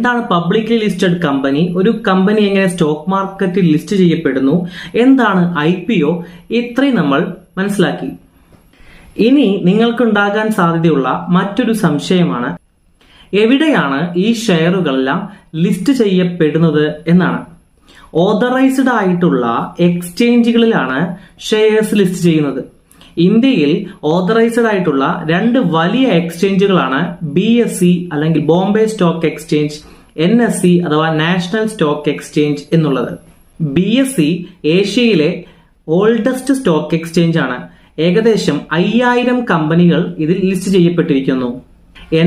എന്താണ് publicly listed company, ഒരു company എങ്ങനെ സ്റ്റോക്ക് മാർക്കറ്റിൽ ലിസ്റ്റ് ചെയ്യപ്പെടുന്നു, എന്താണ് IPO, ഇത്രയും നമ്മൾ മനസ്സിലാക്കി. ഇനി നിങ്ങൾക്കുണ്ടാകാൻ സാധ്യതയുള്ള മറ്റൊരു സംശയമാണ് എവിടെയാണ് ഈ ഷെയറുകളെല്ലാം ലിസ്റ്റ് ചെയ്യപ്പെടുന്നത് എന്നാണ്. ഓതറൈസ്ഡ് ആയിട്ടുള്ള എക്സ്ചേഞ്ചുകളിലാണ് ഷെയർസ് ലിസ്റ്റ് ചെയ്യുന്നത്. ഇന്ത്യയിൽ ഓതറൈസ്ഡ് ആയിട്ടുള്ള 2 വലിയ എക്സ്ചേഞ്ചുകളാണ് BSE അല്ലെങ്കിൽ ബോംബെ സ്റ്റോക്ക് എക്സ്ചേഞ്ച്, NSE അഥവാ നാഷണൽ സ്റ്റോക്ക് എക്സ്ചേഞ്ച് എന്നുള്ളത്. BSE ഏഷ്യയിലെ ഓൾഡസ്റ്റ് സ്റ്റോക്ക് എക്സ്ചേഞ്ച് ആണ്. ഏകദേശം 5000 കമ്പനികൾ ഇതിൽ ലിസ്റ്റ് ചെയ്യപ്പെട്ടിരിക്കുന്നു.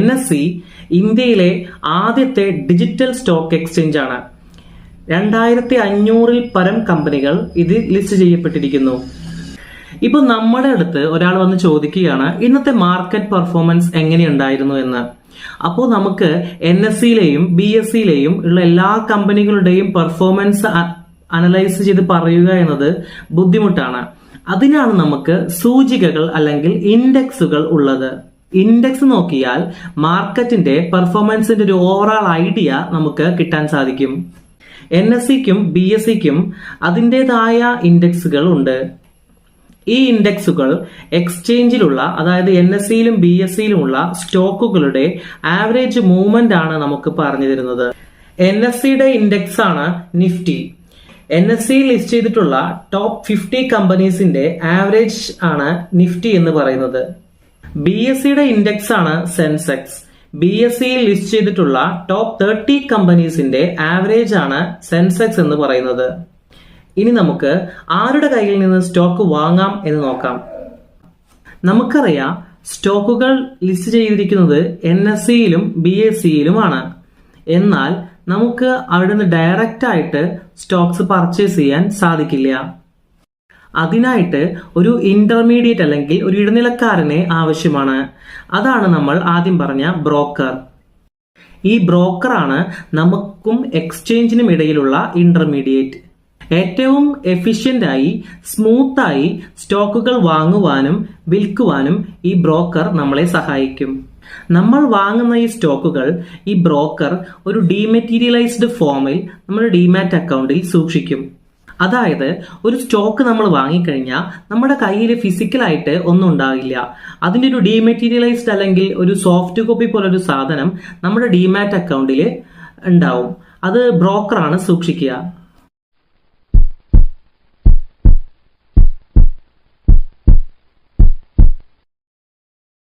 NSE ഇന്ത്യയിലെ ആദ്യത്തെ ഡിജിറ്റൽ സ്റ്റോക്ക് എക്സ്ചേഞ്ച് ആണ്. 2500-ൽ പരം കമ്പനികൾ ഇതിൽ ലിസ്റ്റ് ചെയ്യപ്പെട്ടിരിക്കുന്നു. ഇപ്പൊ നമ്മുടെ അടുത്ത് ഒരാൾ വന്ന് ചോദിക്കുകയാണ് ഇന്നത്തെ മാർക്കറ്റ് പെർഫോമൻസ് എങ്ങനെയുണ്ടായിരുന്നു എന്ന്. അപ്പോൾ നമുക്ക് NSEയിലെയും BSEയിലെയും ഉള്ള എല്ലാ കമ്പനികളുടെയും പെർഫോമൻസ് അനലൈസ് ചെയ്ത് പറയുക എന്നത് ബുദ്ധിമുട്ടാണ്. അതിനാണ് നമുക്ക് സൂചികകൾ അല്ലെങ്കിൽ ഇൻഡെക്സുകൾ ഉള്ളത്. ഇൻഡെക്സ് നോക്കിയാൽ മാർക്കറ്റിന്റെ പെർഫോമൻസിന്റെ ഒരു ഓവറോൾ ഐഡിയ നമുക്ക് കിട്ടാൻ സാധിക്കും. NSEക്കും BSEക്കും അതിൻ്റെതായ ഇൻഡെക്സുകൾ ഉണ്ട്. ഈ ഇൻഡെക്സുകൾ എക്സ്ചേഞ്ചിലുള്ള, അതായത് NSEയിലും BSEയിലുമുള്ള സ്റ്റോക്കുകളുടെ ആവറേജ് മൂവ്മെന്റ് ആണ് നമുക്ക് പറഞ്ഞു തരുന്നത്. NSEയുടെ ഇൻഡെക്സ് ആണ് നിഫ്റ്റി. NSE ലിസ്റ്റ് ചെയ്തിട്ടുള്ള ടോപ്പ് 50 കമ്പനീസിന്റെ ആവറേജ് ആണ് നിഫ്റ്റി എന്ന് പറയുന്നത്. BSEയുടെ ഇൻഡെക്സ് ആണ് സെൻസെക്സ്. BSEയിൽ ലിസ്റ്റ് ചെയ്തിട്ടുള്ള ടോപ്പ് 30 കമ്പനീസിന്റെ ആവറേജ് ആണ് സെൻസെക്സ് എന്ന് പറയുന്നത്. ഇനി നമുക്ക് ആരുടെ കയ്യിൽ നിന്ന് സ്റ്റോക്ക് വാങ്ങാം എന്ന് നോക്കാം. നമുക്കറിയാം സ്റ്റോക്കുകൾ ലിസ്റ്റ് ചെയ്തിരിക്കുന്നത് NSEയിലും BSEയിലുമാണ്. എന്നാൽ നമുക്ക് അവിടെ നിന്ന് ഡയറക്റ്റ് ആയിട്ട് സ്റ്റോക്സ് പർച്ചേസ് ചെയ്യാൻ സാധിക്കില്ല. അതിനായിട്ട് ഒരു ഇന്റർമീഡിയറ്റ് അല്ലെങ്കിൽ ഒരു ഇടനിലക്കാരനെ ആവശ്യമാണ്. അതാണ് നമ്മൾ ആദ്യം പറഞ്ഞ ബ്രോക്കർ. ഈ ബ്രോക്കറാണ് നമുക്കും എക്സ്ചേഞ്ചിനും ഇടയിലുള്ള ഇന്റർമീഡിയറ്റ്. ഏറ്റവും എഫിഷ്യന്റായി സ്മൂത്തായി സ്റ്റോക്കുകൾ വാങ്ങുവാനും വിൽക്കുവാനും ഈ ബ്രോക്കർ നമ്മളെ സഹായിക്കും. നമ്മൾ വാങ്ങുന്ന ഈ സ്റ്റോക്കുകൾ ഈ ബ്രോക്കർ ഒരു ഡീമെറ്റീരിയലൈസ്ഡ് ഫോമിൽ നമ്മുടെ ഡിമാറ്റ് അക്കൗണ്ടിൽ സൂക്ഷിക്കും. അതായത് ഒരു സ്റ്റോക്ക് നമ്മൾ വാങ്ങിക്കഴിഞ്ഞാൽ നമ്മുടെ കയ്യിൽ ഫിസിക്കലായിട്ട് ഒന്നും ഉണ്ടാവില്ല. അതിൻ്റെ ഒരു ഡീമെറ്റീരിയലൈസ്ഡ് അല്ലെങ്കിൽ ഒരു സോഫ്റ്റ് കോപ്പി പോലൊരു സാധനം നമ്മുടെ ഡിമാറ്റ് അക്കൗണ്ടിൽ ഉണ്ടാവും. അത് ബ്രോക്കറാണ് സൂക്ഷിക്കുക.